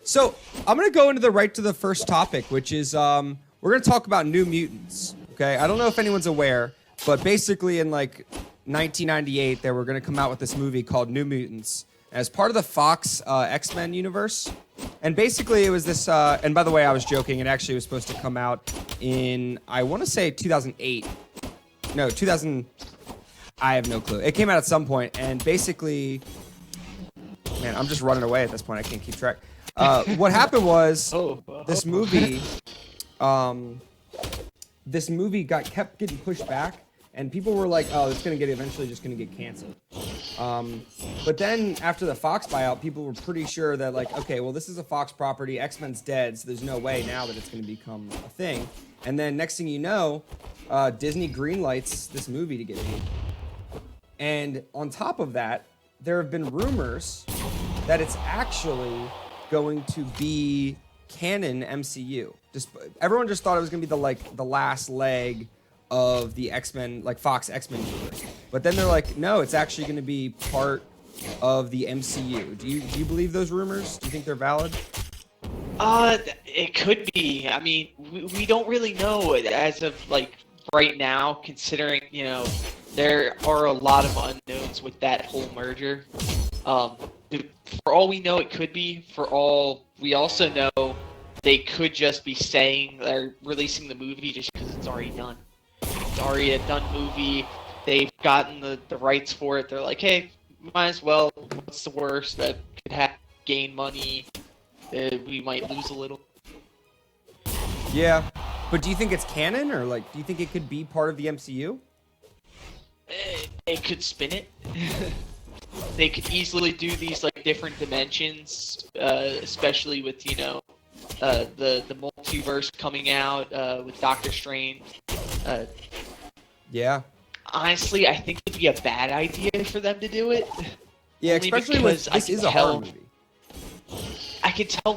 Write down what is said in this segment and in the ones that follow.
So I'm gonna go into the first topic, which is we're gonna talk about New Mutants. Okay, I don't know if anyone's aware, but basically in like 1998 they were gonna come out with this movie called New Mutants as part of the Fox X-Men universe. And basically it was this. And by the way, I was joking. It actually was supposed to come out in, I want to say 2008. No, 2000. I have no clue. It came out at some point, and basically, man, I'm just running away at this point. I can't keep track. What happened was this movie kept getting pushed back, and people were like, "Oh, it's gonna get eventually just gonna get canceled." But then after the Fox buyout, people were pretty sure that like, okay, well, this is a Fox property. X-Men's dead, so there's no way now that it's gonna become a thing. And then next thing you know, Disney greenlights this movie to get made. And on top of that, there have been rumors that it's actually going to be canon MCU. Everyone just thought it was going to be the last leg of the X-Men, like Fox X-Men universe. But then they're like, no, it's actually going to be part of the MCU. Do you believe those rumors? Do you think they're valid? It could be. I mean, we don't really know as of like right now, considering, you know, there are a lot of unknowns with that whole merger. For all we know, it could be. For all we also know, they could just be saying they're releasing the movie just because it's already done. It's already a done movie. They've gotten the rights for it. They're like, hey, might as well. What's the worst that could gain money? We might lose a little. Yeah, but do you think it's canon, or like, do you think it could be part of the MCU? It could spin it. They could easily do these like different dimensions, especially with, you know, the multiverse coming out with Doctor Strange. Yeah. Honestly, I think it'd be a bad idea for them to do it. Yeah, especially because this is a horror movie. I can tell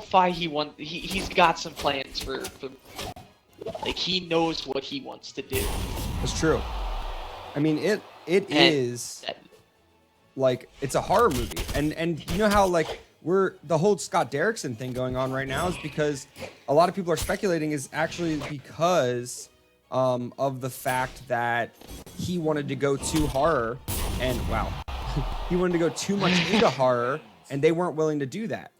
he's got some plans for like, he knows what he wants to do. That's true. I mean, it is like, it's a horror movie, and you know how like the whole Scott Derrickson thing going on right now is because a lot of people are speculating is actually because of the fact that he wanted to go too horror, and wow, he wanted to go too much into horror, and they weren't willing to do that.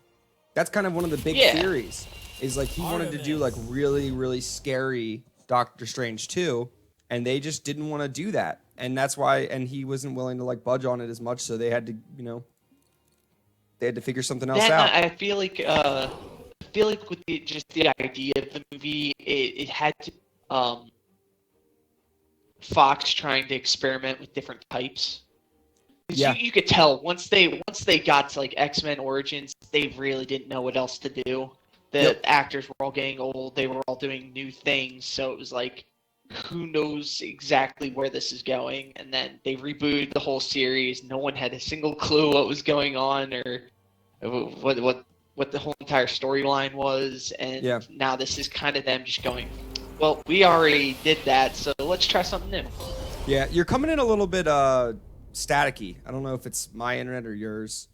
That's kind of one of the big theories, is like he wanted to do like really, really scary Doctor Strange 2, and they just didn't want to do that. And that's why, and he wasn't willing to like budge on it as much, so they had to, you know, they had to figure something else out. I feel like with just the idea of the movie, it had to Fox trying to experiment with different types. Yeah. You could tell once they got to like X-Men Origins, they really didn't know what else to do. The actors were all getting old, they were all doing new things, so it was like, who knows exactly where this is going? And then they rebooted the whole series. No one had a single clue what was going on or what the whole entire storyline was. And now this is kind of them just going, well, we already did that, so let's try something new. Yeah, you're coming in a little bit staticky. I don't know if it's my internet or yours.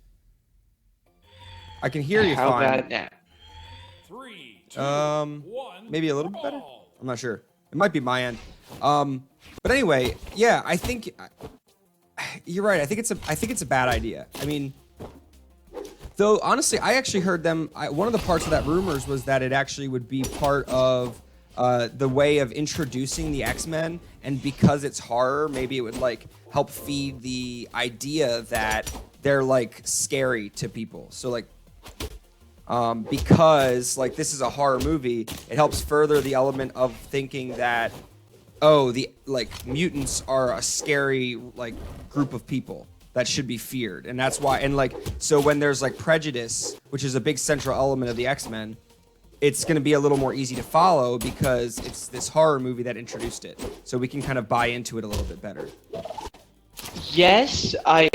I can hear you fine. How about now? 3, 2, 1. Maybe a little bit better. I'm not sure. It might be my end. But anyway, yeah, I think you're right. I think it's a bad idea. I mean, though honestly, I actually heard them. One of the parts of that rumors was that it actually would be part of the way of introducing the X-Men, and because it's horror, maybe it would like help feed the idea that they're like scary to people. So like, because like this is a horror movie, it helps further the element of thinking that, oh, the like mutants are a scary like group of people that should be feared, and that's why. And like, so when there's like prejudice, which is a big central element of the X-Men, it's going to be a little more easy to follow because it's this horror movie that introduced it, so we can kind of buy into it a little bit better. Yes, I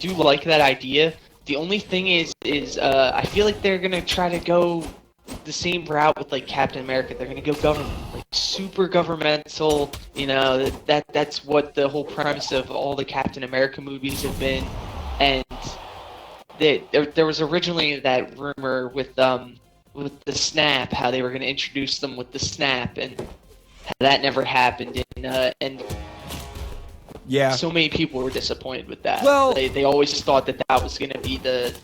do like that idea. The only thing is I feel like they're gonna try to go the same route with like Captain America. They're gonna go government, like super governmental. You know, that's what the whole premise of all the Captain America movies have been, and there was originally that rumor with the snap, how they were going to introduce them with the snap, and that never happened. And Yeah. so many people were disappointed with that. Well- they always thought that was going to be the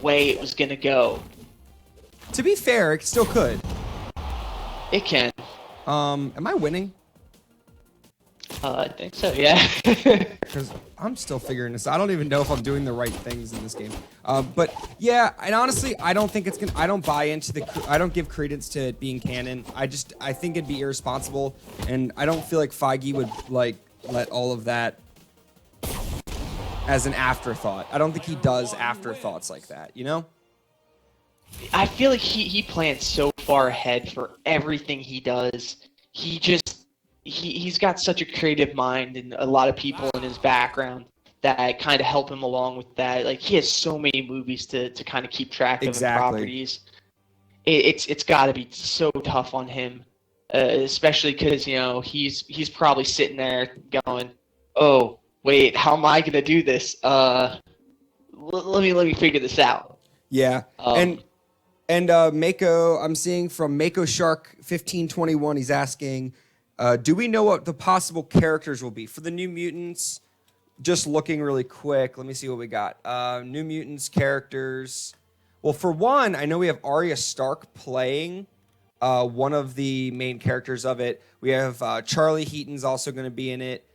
way it was going to go. To be fair, it still could. It can. Am I winning? I think so. Yeah. Because I'm still figuring this out. I don't even know if I'm doing the right things in this game. But yeah, and honestly, I don't think it's gonna. I don't buy into I don't give credence to it being canon. I think it'd be irresponsible, and I don't feel like Feige would like let all of that as an afterthought. I don't think he does afterthoughts like that. You know? I feel like he plans so far ahead for everything he does. He's got such a creative mind, and a lot of people in his background that kind of help him along with that. Like, he has so many movies to kind of keep track of, and properties. It's got to be so tough on him, especially because he's probably sitting there going, "Oh, wait, how am I gonna do this? Let me figure this out." Yeah, and Mako, I'm seeing from Mako Shark 1521. He's asking, do we know what the possible characters will be for the New Mutants? Just looking really quick. Let me see what we got. New Mutants characters. Well, for one, I know we have Arya Stark playing one of the main characters of it. We have Charlie Heaton's also going to be in it,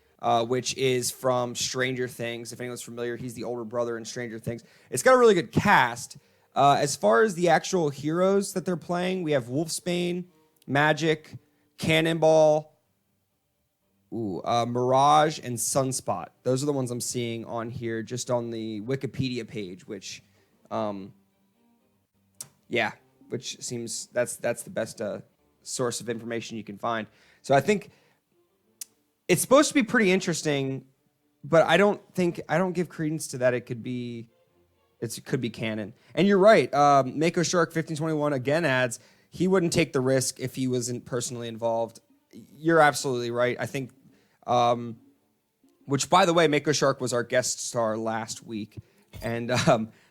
which is from Stranger Things. If anyone's familiar, he's the older brother in Stranger Things. It's got a really good cast. As far as the actual heroes that they're playing, we have Wolfsbane, Magic, Cannonball, Mirage, and Sunspot. Those are the ones I'm seeing on here, just on the Wikipedia page, which, which seems that's the best source of information you can find. So I think it's supposed to be pretty interesting, but I don't give credence to that. It could be canon. And you're right. Mako Shark 1521 again adds he wouldn't take the risk if he wasn't personally involved. You're absolutely right. I think, which by the way, Mako Shark was our guest star last week, and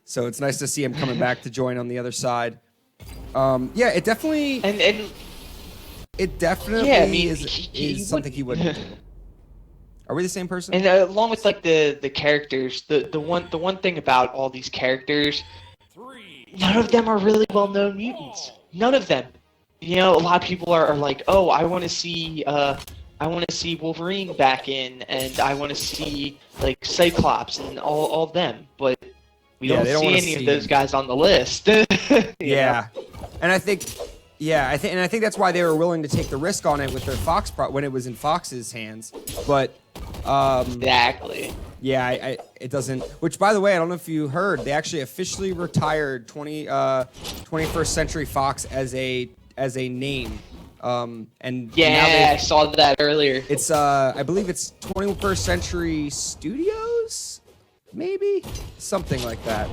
so it's nice to see him coming back to join on the other side. It definitely is something he wouldn't do. Are we the same person? And along with like the characters, the one thing about all these characters, none of them are really well-known mutants. None of them. A lot of people are like, oh, I want to see Wolverine back in, and I want to see like Cyclops and all of them, but we don't see any of those guys on the list. Yeah, and I think that's why they were willing to take the risk on it with their Fox when it was in Fox's hands. But exactly. Yeah, it doesn't. Which, by the way, I don't know if you heard, they actually officially retired 21st Century Fox as a name. And yeah, I saw that earlier. It's I believe it's 21st Century Studios, maybe something like that.